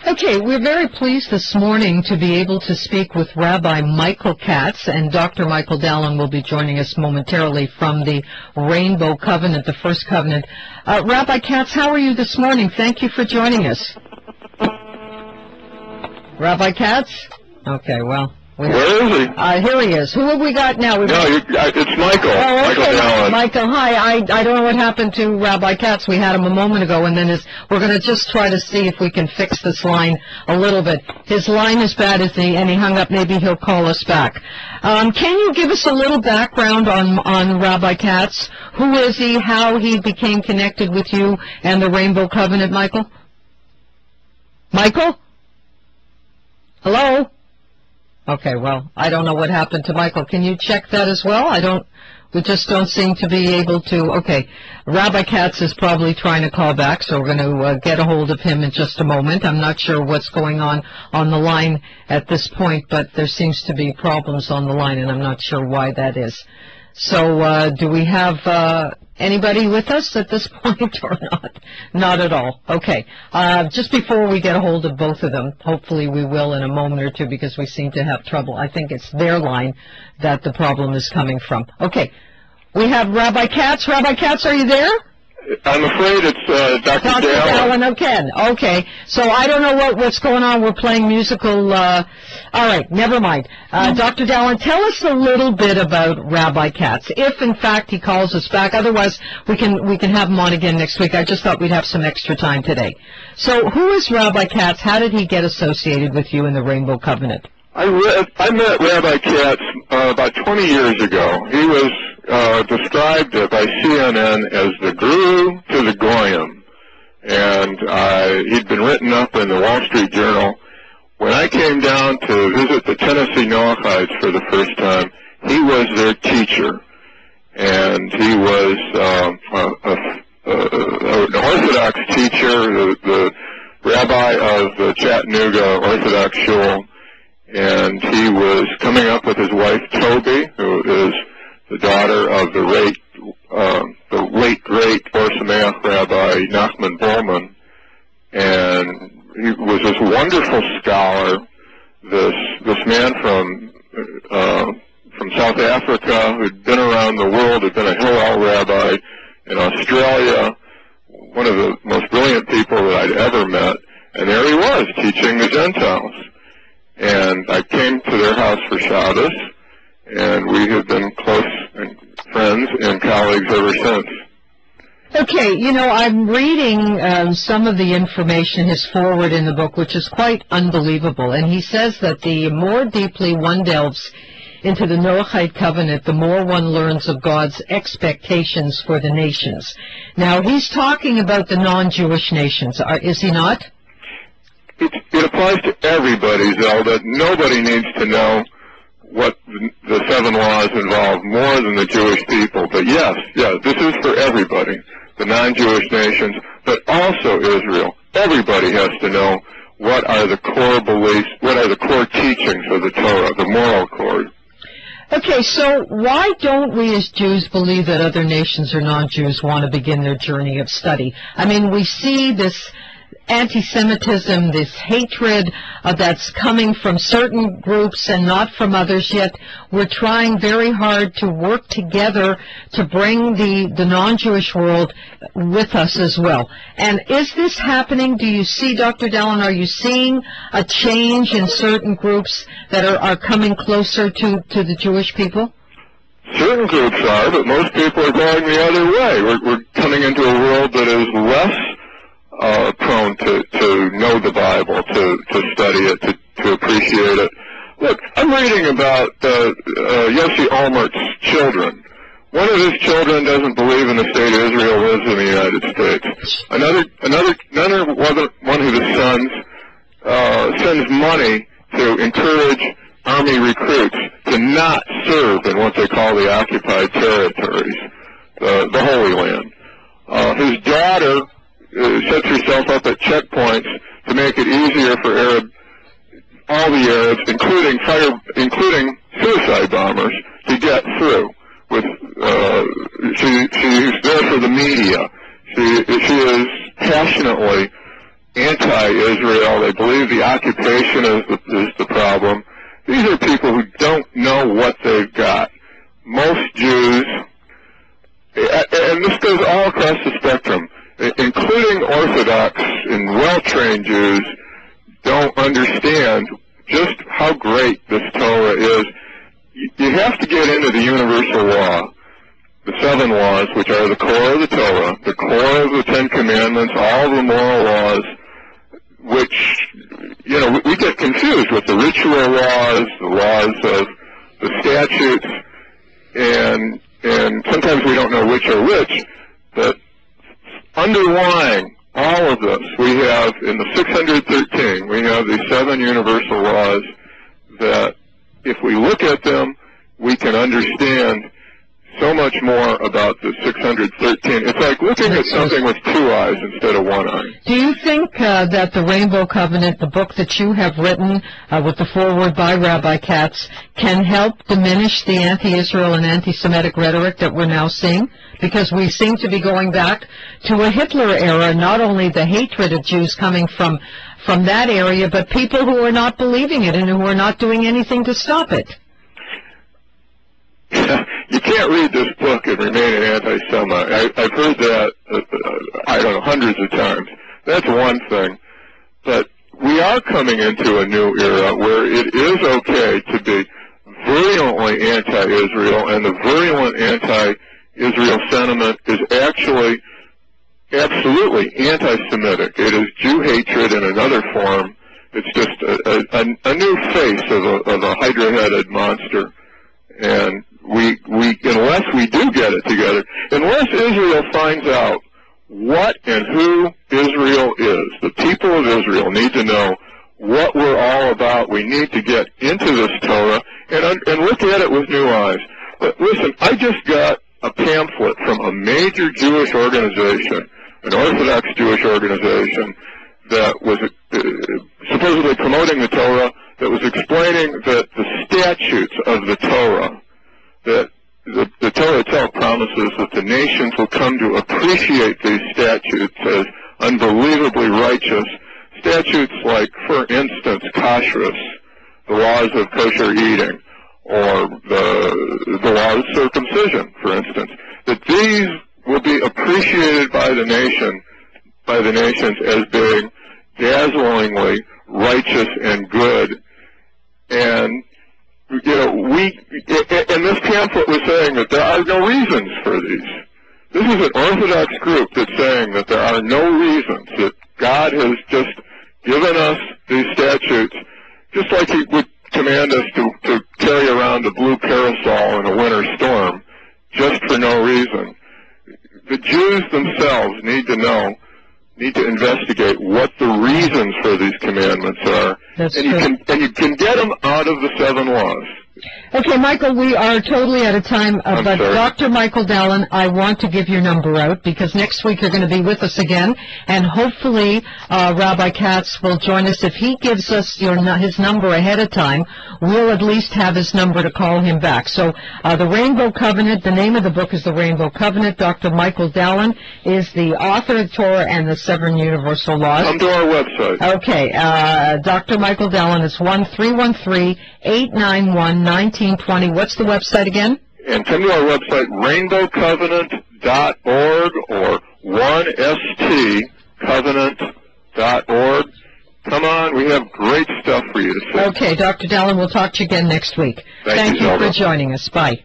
Okay, we're very pleased this morning to be able to speak with Rabbi Michael Katz, and Dr. Michael Dallen will be joining us momentarily from the Rainbow Covenant, the First Covenant. Rabbi Katz, how are you this morning? Thank you for joining us. Rabbi Katz? Okay, well. Where is he? Here he is. Who have we got now? It's Michael. Oh, okay. Michael Dallen. Michael, hi. I don't know what happened to Rabbi Katz. We had him a moment ago, and then we're going to just try to see if we can fix this line a little bit. His line is bad, and he hung up. Maybe he'll call us back. Can you give us a little background on Rabbi Katz? Who is he? How he became connected with you and the Rainbow Covenant, Michael? Michael? Hello? Okay, well, I don't know what happened to Michael. Can you check that as well? We just don't seem to be able to. Okay, Rabbi Katz is probably trying to call back, so we're going to get a hold of him in just a moment. I'm not sure what's going on the line at this point, but there seems to be problems on the line, and I'm not sure why that is. So do we have anybody with us at this point or not? Not at all. Okay. Just before we get a hold of both of them, hopefully we will in a moment or two because we seem to have trouble. I think it's their line that the problem is coming from. Okay. We have Rabbi Katz. Rabbi Katz, are you there? I'm afraid it's Dr. Dallen. Okay. So I don't know what's going on. We're playing musical. All right, never mind. Dr. Dallen, tell us a little bit about Rabbi Katz, if in fact he calls us back. Otherwise, we can have him on again next week. I just thought we'd have some extra time today. So who is Rabbi Katz? How did he get associated with you in the Rainbow Covenant? I met Rabbi Katz about 20 years ago. He was described by CNN as the guru to the goyim, and he'd been written up in the Wall Street Journal. When I came down to visit the Tennessee Noachites for the first time, he was their teacher, and he was an Orthodox teacher, the rabbi of the Chattanooga Orthodox Shul, and he was coming up with his wife Toby, who is the daughter of the late great Or Sameach Rabbi Nachman Bowman, and he was this wonderful scholar, this man from South Africa who'd been around the world, had been a Hillel rabbi in Australia, one of the most brilliant people that I'd ever met, and there he was teaching the Gentiles. And I came to their house for Shabbos, and we have been close friends and colleagues ever since. Okay, I'm reading some of the information, his foreword in the book, which is quite unbelievable. And he says that the more deeply one delves into the Noahide covenant, the more one learns of God's expectations for the nations. Now, he's talking about the non-Jewish nations, is he not? It applies to everybody, Zelda. Nobody needs to know what the 7 laws involve more than the Jewish people. But yes, this is for everybody, the non-Jewish nations, but also Israel. Everybody has to know what are the core beliefs, what are the core teachings of the Torah, the moral code. Okay, so why don't we as Jews believe that other nations or non-Jews want to begin their journey of study? I mean, we see this anti-Semitism, this hatred that's coming from certain groups and not from others, yet we're trying very hard to work together to bring the non-Jewish world with us as well. And is this happening? Do you see, Dr. Dallen, are you seeing a change in certain groups that are coming closer to the Jewish people? Certain groups are, but most people are going the other way. We're coming into a world that is less prone to know the Bible, to study it, to appreciate it. Look, I'm reading about Yossi Olmert's children. One of his children doesn't believe in the state of Israel, lives in the United States. One of his sons sends money to encourage Army recruits to not serve in what they call the occupied territories, the Holy Land. His daughter sets herself up at checkpoints to make it easier for all the Arabs, including suicide bombers, to get through. She's there for the media. She is passionately anti-Israel. They believe the occupation is the problem. These are people who don't know what they've got. Most Jews, and this goes all across the spectrum, including Orthodox and well-trained Jews, don't understand just how great this Torah is. You have to get into the universal law, the 7 laws, which are the core of the Torah, the core of the 10 Commandments, all the moral laws, which, you know, we get confused with the ritual laws, the laws of the statutes, and sometimes we don't know which are which, but underlying all of this, we have in the 613, we have the 7 universal laws that if we look at them, we can understand so much more about the 613. It's like looking at something with 2 eyes instead of 1 eye. Do you think that the Rainbow Covenant, the book that you have written with the foreword by Rabbi Katz, can help diminish the anti-Israel and anti-Semitic rhetoric that we're now seeing? Because we seem to be going back to a Hitler era, not only the hatred of Jews coming from that area, but people who are not believing it and who are not doing anything to stop it. You can't read this book and remain an anti-Semite. I've heard that, I don't know, hundreds of times. That's one thing. But we are coming into a new era where it is okay to be virulently anti-Israel, and the virulent anti-Israel sentiment is actually absolutely anti-Semitic. It is Jew hatred in another form. It's just a new face of a hydra-headed monster. And we unless we do get it together, unless Israel finds out what and who Israel is, the people of Israel need to know what we're all about. We need to get into this Torah and look at it with new eyes. But listen, I just got a pamphlet from a major Jewish organization, an Orthodox Jewish organization, that was supposedly promoting the Torah, that was explaining that the statutes of the Torah, that the Torah itself promises that the nations will come to appreciate these statutes as unbelievably righteous. Statutes like, for instance, kashrus, the laws of kosher eating, or the law of circumcision, for instance, that these will be appreciated by the nations as being dazzlingly righteous and good. And you know, and this pamphlet was saying that there are no reasons for these. This is an Orthodox group that's saying that there are no reasons, that God has just given us these statutes, just like He would command us to carry around a blue parasol in a winter storm, just for no reason. The Jews themselves need to investigate what the reasons for these commandments are. That's and you can get them out of the 7 laws. Okay, Michael, we are totally out of time, but sorry. Dr. Michael Dallen, I want to give your number out because next week you're going to be with us again, and hopefully Rabbi Katz will join us. If he gives us his number ahead of time, we'll at least have his number to call him back. So the Rainbow Covenant, the name of the book is The Rainbow Covenant. Dr. Michael Dallen is the author of Torah and the 7 Universal Laws. Come to our website. Okay, Dr. Michael Dallen is 1-313-891-1920. What's the website again? And come to our website, rainbowcovenant.org or 1stcovenant.org. Come on, we have great stuff for you to see. Okay, Dr. Dallen, we'll talk to you again next week. Thank you, for Zelda. joining us. Bye.